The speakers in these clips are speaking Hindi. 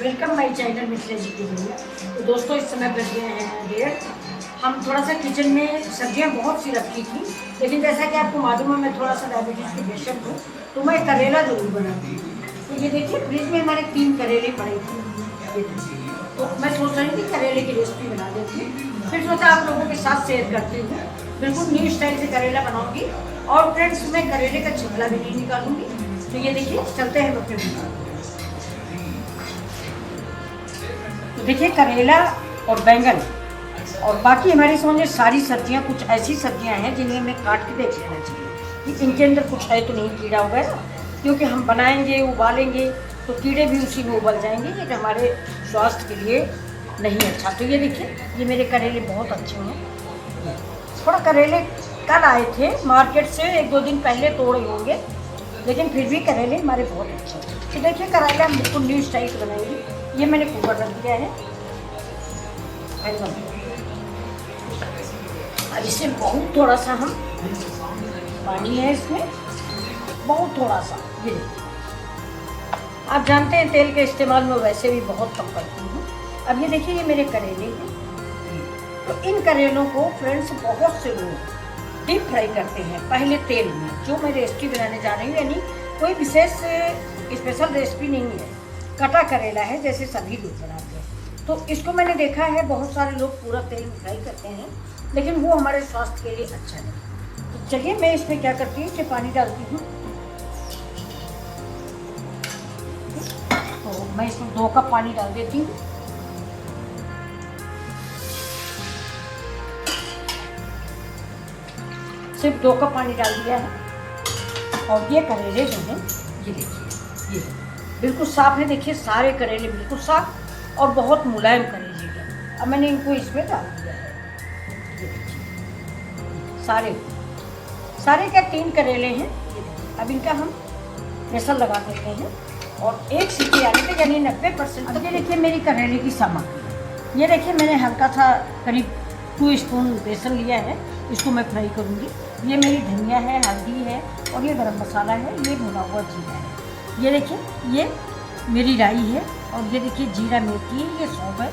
वेलकम माई चैनल मिथिलेश जी भैया। तो दोस्तों इस समय बज गए हैं 1:30। हम थोड़ा सा किचन में सब्जियां बहुत सी रखी थी, लेकिन जैसा कि आपको मालूम है मैं थोड़ा सा डायबिटीज़ की पेशेंट हूँ, तो मैं करेला जरूर बनाती हूँ। तो ये देखिए फ्रिज में हमारे 3 करेले पड़े थे, ये देखिए। तो मैं सोच रही थी करेले की रेसिपी बना देती हूँ, फिर सोचा आप लोगों के साथ शेयर करती हूँ। बिल्कुल न्यू स्टाइल से करेला बनाऊंगी और फ्रेंड्स मैं करेले का छिलका भी नहीं निकालूंगी। तो ये देखिए चलते हैं अपने बना। तो देखिए करेला और बैंगन और बाकी हमारी समझ सारी सब्जियां, कुछ ऐसी सब्जियां हैं जिन्हें हमें काट के देख लेना चाहिए कि इनके अंदर कुछ है तो नहीं कीड़ा वगैरह, क्योंकि हम बनाएंगे उबालेंगे तो कीड़े भी उसी में उबल जाएंगे, ये हमारे स्वास्थ्य के लिए नहीं अच्छा। तो ये देखिए ये मेरे करेले बहुत अच्छे हैं। थोड़ा करेले कल आए थे मार्केट से, 1-2 दिन पहले तोड़े होंगे, लेकिन फिर भी करेले हमारे बहुत अच्छे हैं। तो देखिए करेला हम बिल्कुल न्यू स्टाइल से बनाएंगे। ये मैंने कुकर रख दिया है, अब इसमें बहुत थोड़ा सा हम पानी है, इसमें बहुत थोड़ा सा। ये देखिए आप जानते हैं तेल के इस्तेमाल में वैसे भी बहुत कम करती हूँ। अब ये देखिए ये मेरे करेले हैं। तो इन करेलों को फ्रेंड्स बहुत से लोग डीप फ्राई करते हैं पहले तेल में। जो मैं रेसिपी बनाने जा रही हूँ यानी कोई विशेष स्पेशल रेसिपी नहीं है, कटा करेला है जैसे सभी लोग बनाते हैं। तो इसको मैंने देखा है बहुत सारे लोग पूरा तेल में फ्राई करते हैं, लेकिन वो हमारे स्वास्थ्य के लिए अच्छा नहीं। तो चलिए मैं इसमें क्या करती हूँ, इसमें पानी डालती हूँ। तो मैं इसमें 2 कप पानी डाल देती हूँ। सिर्फ 2 कप पानी डाल दिया है। और ये करेले जो हैं ये देखिए, ये बिल्कुल साफ है। देखिए सारे करेले बिल्कुल साफ और बहुत मुलायम करेले हैं। अब मैंने इनको इसमें डाल दिया है। ये देखिए सारे क्या 3 करेले हैं। ये देखिए अब इनका हम प्रेशर लगा देते हैं और 1 सीटी आने पे यानी 90%। अब ये देखिए मेरी करेले की सामग्री, ये देखिए मैंने हल्का सा करीब 2 स्पून बेसन लिया है, इसको मैं फ्राई करूँगी। ये मेरी धनिया है, हल्दी है और ये गरम मसाला है, ये भुना हुआ जीरा है। ये देखिए ये मेरी राई है और ये देखिए जीरा मेथी है, ये सौंफ है,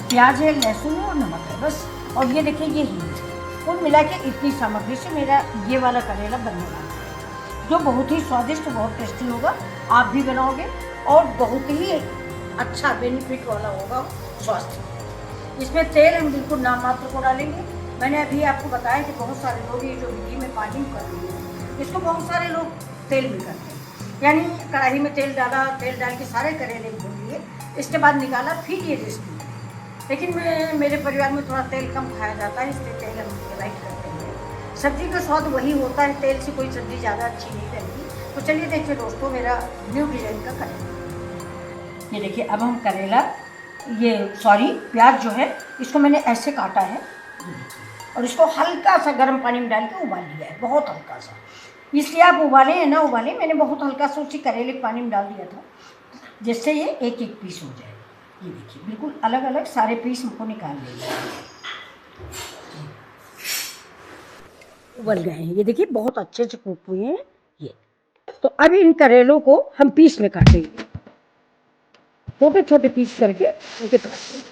प्याज है, लहसुन है और नमक है बस। और ये देखिए ये हींग है। कुल मिला के इतनी सामग्री से मेरा ये वाला करेला बनने वाला है, जो बहुत ही स्वादिष्ट, बहुत टेस्टी होगा। आप भी बनाओगे और बहुत ही अच्छा बेनिफिट वाला होगा स्वास्थ्य। इसमें तेल हम बिल्कुल नाम मात्र को डालेंगे। मैंने अभी आपको बताया कि बहुत सारे लोग ये जो विधि में पानी कर रही है, इसको बहुत सारे लोग तेल में करते हैं, यानी कढ़ाई में तेल डाला, तेल डाल के सारे करेले भून लिए, इसके बाद निकाला, फिर ये रेसिपी। लेकिन मेरे परिवार में थोड़ा तेल कम खाया जाता है, इसलिए तेल हम अवॉइड करते हैं। सब्जी का स्वाद वही होता है, तेल से कोई सब्जी ज़्यादा अच्छी नहीं रहती। तो चलिए देखिए दोस्तों मेरा न्यू डिजाइन का करेला। ये देखिए अब हम करेला, ये सॉरी प्याज जो है इसको मैंने ऐसे काटा है और इसको हल्का सा गर्म पानी में डाल के उबाल लिया है, बहुत हल्का सा। इसलिए आप उबालें या ना उबालें, मैंने बहुत हल्का सा उसी करेले के पानी में डाल दिया था, जिससे ये एक एक पीस हो जाए। ये देखिए बिल्कुल अलग अलग सारे पीस हमको निकाल लेंगे। उबल गए हैं, ये देखिए बहुत अच्छे से कुक हुए हैं ये। तो अब इन करेलों को हम पीस में काटेंगे, छोटे छोटे पीस करके उनके काटेंगे।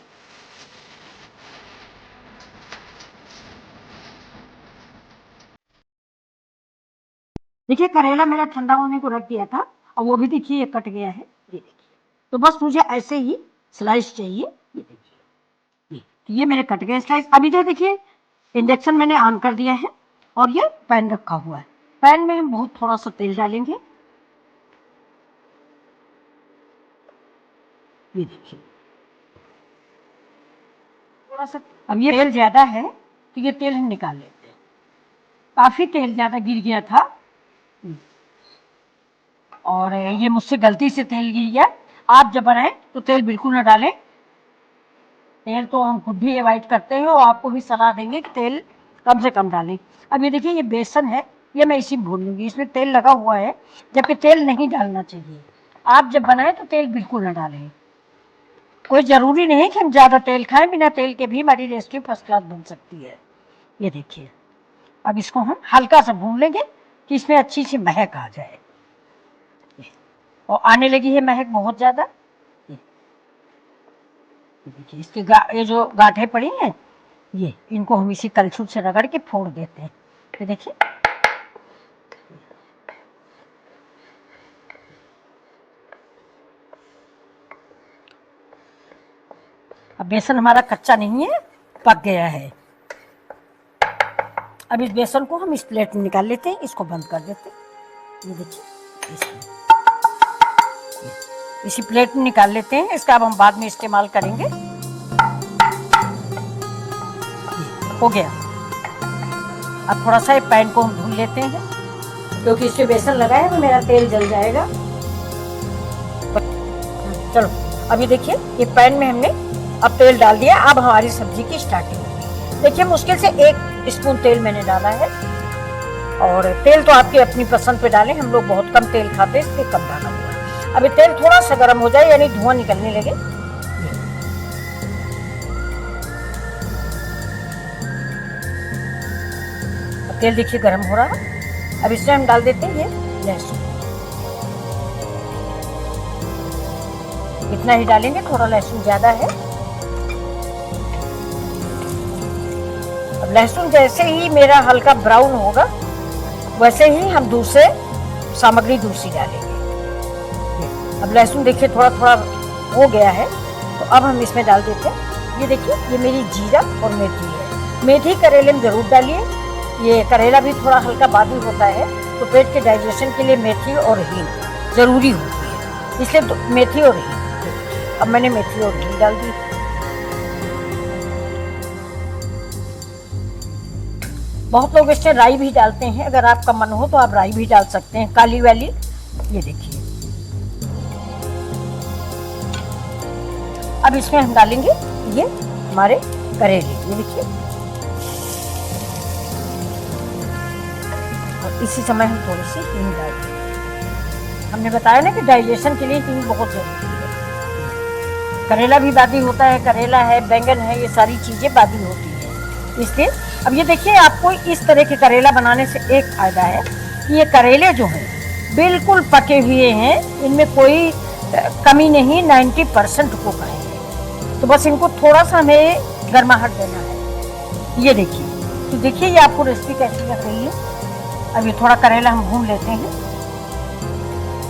देखिए करेला मेरा ठंडा होने को रख दिया था और वो भी देखिए ये कट गया है। ये देखिए तो बस मुझे ऐसे ही स्लाइस चाहिए। ये देखिए ये मेरे कट गए स्लाइस। अभी जो देखिए इंडक्शन मैंने ऑन कर दिया है और ये पैन रखा हुआ है। पैन में हम बहुत थोड़ा सा तेल डालेंगे। ये देखिए थोड़ा सा, अब ये तेल ज्यादा है तो ये तेल हम निकाल लेते हैं। काफी तेल ज्यादा गिर गया था और ये मुझसे गलती से तेल गिर गया। आप जब बनाएं तो तेल बिल्कुल ना डालें, तेल तो हम खुद भी अवॉइड करते हैं और आपको भी सलाह देंगे कि तेल कम से कम डालें। अब ये देखिए ये बेसन है, ये मैं इसी में भून लूँगी, इसमें तेल लगा हुआ है, जबकि तेल नहीं डालना चाहिए। आप जब बनाएं तो तेल बिल्कुल ना डालें। कोई ज़रूरी नहीं कि हम ज़्यादा तेल खाएं, बिना तेल के भी हमारी रेसिपी फर्स्ट क्लास बन सकती है। ये देखिए अब इसको हम हल्का सा भून लेंगे कि इसमें अच्छी सी महक आ जाए, और आने लगी है महक बहुत ज़्यादा। देखिए इसके ये जो गांठें पड़ी हैं, ये इनको हम इसी कलछुल से रगड़ के फोड़ देते हैं। तो देखिए अब बेसन हमारा कच्चा नहीं है, पक गया है। अब इस बेसन को हम इस प्लेट में निकाल लेते हैं, इसको बंद कर देते हैं। ये देखिए इसी प्लेट में निकाल लेते हैं। इसका अब हम बाद में इस्तेमाल करेंगे। हो गया। अब थोड़ा सा पैन को हम भून लेते हैं, क्योंकि इसमें बेसन लगा है तो मेरा तेल जल जाएगा। चलो अब ये देखिए, ये पैन में हमने अब तेल डाल दिया। अब हमारी सब्जी की स्टार्टिंग होगी। देखिए मुश्किल से 1 स्पून तेल मैंने डाला है, और तेल तो आपकी अपनी पसंद पे डालें। हम लोग बहुत कम तेल खाते हैं, इसलिए कम डाला हुआ है। अब ये तेल थोड़ा सा गर्म हो जाए, यानी धुआं निकलने लगे, अब तेल देखिए गर्म हो रहा है। अब इसमें हम डाल देते हैं ये लहसुन। इतना ही डालेंगे, थोड़ा लहसुन ज्यादा है। अब लहसुन जैसे ही मेरा हल्का ब्राउन होगा, वैसे ही हम दूसरी सामग्री डालेंगे। अब लहसुन देखिए थोड़ा थोड़ा हो गया है, तो अब हम इसमें डाल देते हैं। ये देखिए, ये मेरी जीरा और मेथी है। मेथी करेले में जरूर डालिए। ये करेला भी थोड़ा हल्का बादी होता है, तो पेट के डाइजेशन के लिए मेथी और हींग जरूरी होती है, इसलिए मेथी और हींग। अब मैंने मेथी और हींग डाल दी। बहुत लोग इससे राई भी डालते हैं, अगर आपका मन हो तो आप राई भी डाल सकते हैं, काली वाली। ये देखिए, अब इसमें हम डालेंगे ये हमारे करेले। ये देखिए, और इसी समय हम थोड़ी सी हींग डाल देंगे। हमने बताया ना कि डाइजेशन के लिए हींग बहुत जरूरी है। करेला भी बादी होता है, करेला है, बैंगन है, ये सारी चीजें बादी होती है, इसलिए। अब ये देखिए, आपको इस तरह के करेला बनाने से एक फायदा है कि ये करेले जो हैं बिल्कुल पके हुए हैं, इनमें कोई कमी नहीं, 90% कुक है। तो बस इनको थोड़ा सा हमें गर्माहट देना है। ये देखिए, तो देखिए ये आपको रेसिपी कैसी लग रही है। अब ये थोड़ा करेला हम भून लेते हैं।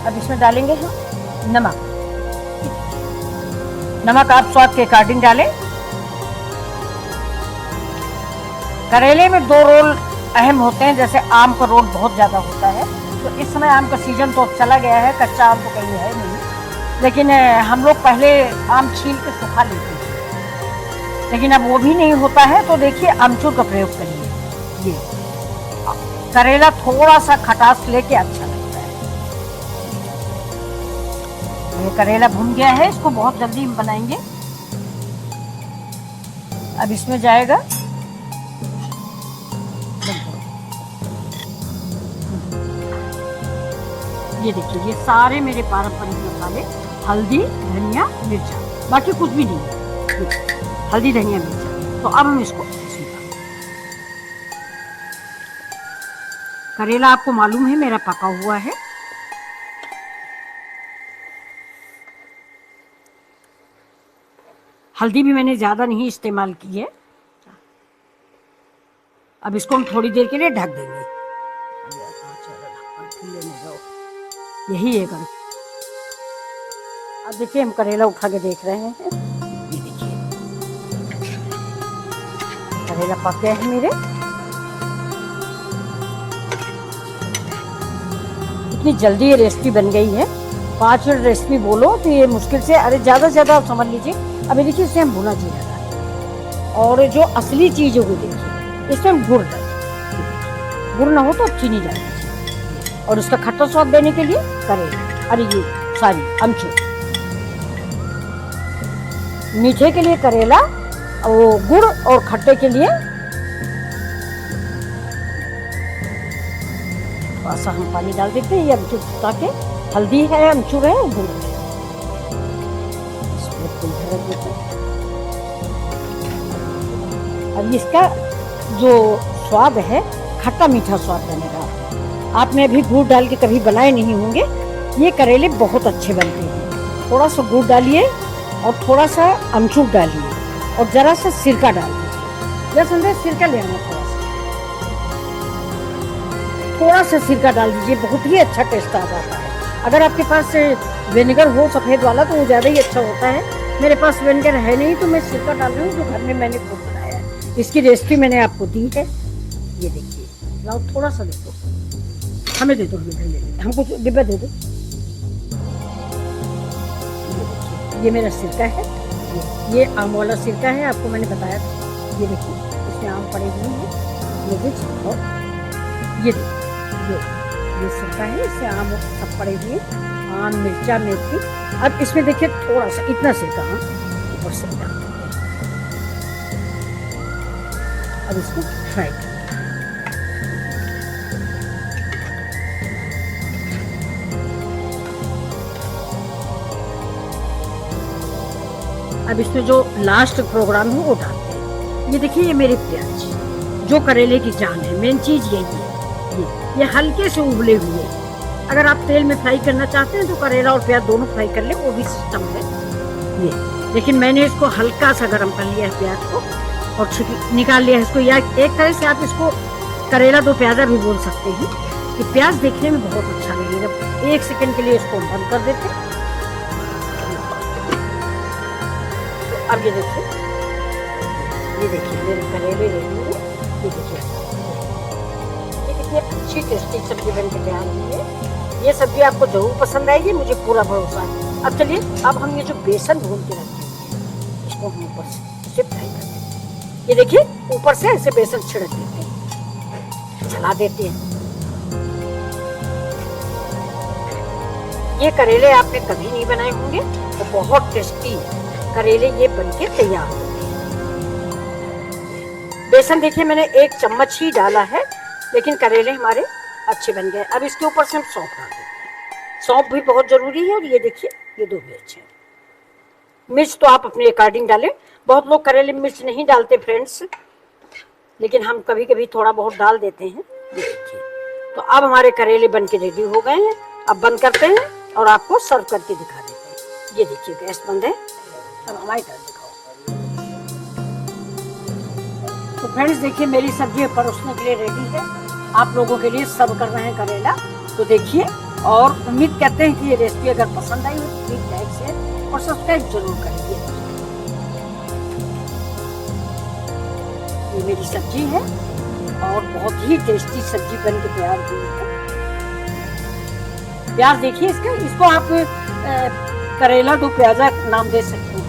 अब इसमें डालेंगे हम नमक। नमक आप स्वाद के अकॉर्डिंग डालें। करेले में 2 रोल अहम होते हैं, जैसे आम का रोल बहुत ज़्यादा होता है। तो इस समय आम का सीजन तो चला गया है, कच्चा आम तो कहीं है नहीं, लेकिन हम लोग पहले आम छील के सुखा लेते थे, लेकिन अब वो भी नहीं होता है। तो देखिए अमचूर का प्रयोग करिए। ये करेला थोड़ा सा खटास लेके अच्छा लगता है। ये करेला भुन गया है, इसको बहुत जल्दी हम बनाएंगे। अब इसमें जाएगा, ये देखिए, ये सारे मेरे पारंपरिक मसाले, हल्दी, धनिया, मिर्चा, बाकी कुछ भी नहीं है। हल्दी, धनिया, मिर्चा। तो अब हम इसको करेला आपको मालूम है मेरा पका हुआ है। हल्दी भी मैंने ज्यादा नहीं इस्तेमाल की है। अब इसको हम थोड़ी देर के लिए ढक देंगे। यही है कर। अब देखिए, हम करेला उठा के देख रहे हैं। ये देखिए, करेला पक गया है मेरे। इतनी जल्दी ये रेसिपी बन गई है। 5 मिनट रेसिपी बोलो तो ये मुश्किल से, अरे ज़्यादा से ज़्यादा आप समझ लीजिए। अभी देखिए, इसमें हम भुना जीरा डालें, और जो असली चीज़ होगी देखिए, इसमें हम गुड़ डालें। गुड़ ना हो तो चीनी डालें, और उसका खट्टा स्वाद देने के लिए करेला, अरे ये सारी अमचूर। मीठे के लिए करेला, और गुड़, और खट्टे के लिए थोड़ा सा हम पानी डाल देते हैं। ये अमचूर, ताकि हल्दी है, अमचूर है, गुड़ है। अब इसका जो स्वाद है, खट्टा मीठा स्वाद बनेगा। आपने अभी गुड़ डाल के कभी बनाए नहीं होंगे, ये करेले बहुत अच्छे बनते हैं। थोड़ा सा गुड़ डालिए, और थोड़ा सा अमचूर डालिए और ज़रा सा सिरका डाल दीजिए। या समझे सिरका ले आना, थोड़ा सा सिरका डाल दीजिए, बहुत ही अच्छा टेस्ट आ जाता है। अगर आपके पास विनेगर हो सफ़ेद वाला तो वो ज़्यादा ही अच्छा होता है। मेरे पास विनेगर है नहीं तो मैं सिरका डाल रही हूँ, जो घर में मैंने खुद बनाया है। इसकी रेसिपी मैंने आपको दी है, ये देखिए। लाओ थोड़ा सा देखो, हमें दे दो, हमको डिब्बा दे दो। ये मेरा सिरका है, ये आम वाला सिरका है, आपको मैंने बताया था। ये देखिए इसमें आम पड़े हुए हैं, ये देखिए, और ये ये सिरका है, इससे आम सब पड़े हुए, आम, मिर्चा, मेथी। अब इसमें देखिए थोड़ा सा इतना सिरका हम ऊपर से डाल देंगे। अब इसको फ्राई करें। अब इसमें जो लास्ट प्रोग्राम है वो डालते हैं। ये देखिए, ये मेरे प्याज, जो करेले की जान है, मेन चीज़ यही है। ये हल्के से उबले हुए, अगर आप तेल में फ्राई करना चाहते हैं तो करेला और प्याज दोनों फ्राई कर ले, वो भी सिस्टम है ये। लेकिन मैंने इसको हल्का सा गर्म कर लिया है प्याज को, और निकाल लिया है इसको। या एक तरह से आप इसको करेला दो प्याजा भी बोल सकते हैं। कि प्याज देखने में बहुत अच्छा लगेगा। 1 सेकंड के लिए इसको बंद कर देते हैं। तो अब ये देखिए मेरे करेले रेडी है। ये देखिए कितनी अच्छी टेस्टी सब्जी बन के तैयार हुई है। ये सब्जी आपको जरूर पसंद आएगी, मुझे पूरा भरोसा है। अब चलिए, अब हम ये जो बेसन भून के रखते हैं इसको हम ऊपर से इसे फ्राई करते हैं। ये देखिए ऊपर से ऐसे बेसन छिड़क देते हैं, चला देते हैं। ये करेले आपने कभी नहीं बनाए होंगे, तो बहुत टेस्टी करेले ये बनके तैयार होंगे। बेसन देखिए मैंने 1 चम्मच ही डाला है, लेकिन करेले हमारे अच्छे बन गए। अब इसके ऊपर से हम सौंफ डाल देते हैं। सौंफ भी बहुत जरूरी है। और ये देखिए, ये 2 मिर्च है। मिर्च तो आप अपने अकॉर्डिंग डालें। बहुत लोग करेले में मिर्च नहीं डालते फ्रेंड्स, लेकिन हम कभी कभी थोड़ा बहुत डाल देते हैं। ये देखिए, तो अब हमारे करेले बन के रेडी हो गए हैं। अब बंद करते हैं और आपको सर्व करके दिखा देते हैं। ये देखिए गैस बंद है। अब हमारी तरफ दिखाओ। तो फ्रेंड्स देखिए, मेरी सब्जी परोसने के लिए रेडी है। आप लोगों के लिए सर्व कर रहे हैं करेला। तो देखिए, और उम्मीद करते हैं कि ये रेसिपी अगर पसंद आई हो तो प्लीज लाइक, शेयर और सब्सक्राइब जरूर करिए। ये मेरी सब्जी है और बहुत ही टेस्टी सब्जी बन के तैयार हुई है। प्याज देखिए इसको आप करेला दो प्याजा नाम दे सकते हैं।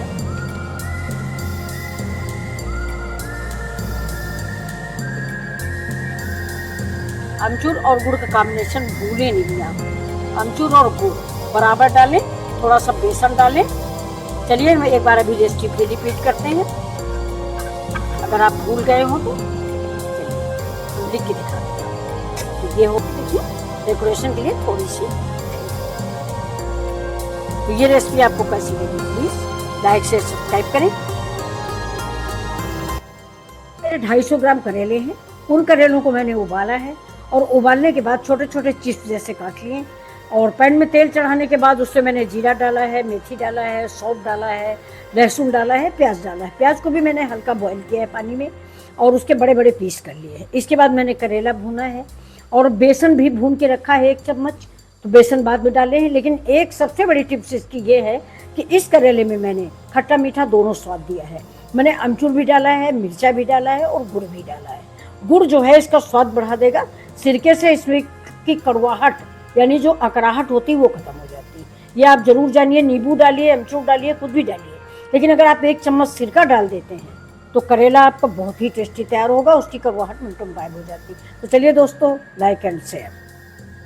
अमचूर और गुड़ का कॉम्बिनेशन भूले नहीं आप। अमचूर और गुड़ बराबर डालें, थोड़ा सा बेसन डालें। चलिए मैं एक बार अभी रेसिपी रिपीट करते हैं, अगर आप भूल गए हो तो लिख के दिखा दें। तो ये हो, देखिए डेकोरेशन के लिए थोड़ी सी। तो ये रेसिपी आपको कैसी लगी प्लीज लाइक शेयर सब्सक्राइब करें। मेरे 250 ग्राम करेले हैं। उन करेलों को मैंने उबाला है और उबालने के बाद छोटे छोटे चिप्स जैसे काट लिए। और पैन में तेल चढ़ाने के बाद उससे मैंने जीरा डाला है, मेथी डाला है, सौंफ डाला है, लहसुन डाला है, प्याज डाला है। प्याज को भी मैंने हल्का बॉईल किया है पानी में और उसके बड़े बड़े पीस कर लिए हैं। इसके बाद मैंने करेला भुना है और बेसन भी भून के रखा है 1 चम्मच। तो बेसन बाद में डाले हैं। लेकिन एक सबसे बड़ी टिप्स इसकी ये है कि इस करेले में मैंने खट्टा मीठा दोनों स्वाद दिया है। मैंने अमचूर भी डाला है, मिर्चा भी डाला है और गुड़ भी डाला है। गुड़ जो है इसका स्वाद बढ़ा देगा। सिरके से इसमें की कड़वाहट यानी जो अकड़ाहट होती है वो खत्म हो जाती है। ये आप जरूर जानिए। नींबू डालिए, अमचूर डालिए, कुछ भी डालिए, लेकिन अगर आप 1 चम्मच सिरका डाल देते हैं तो करेला आपका बहुत ही टेस्टी तैयार होगा। उसकी कड़वाहट मिनटों में गायब हो जाती है। तो चलिए दोस्तों, लाइक एंड शेयर।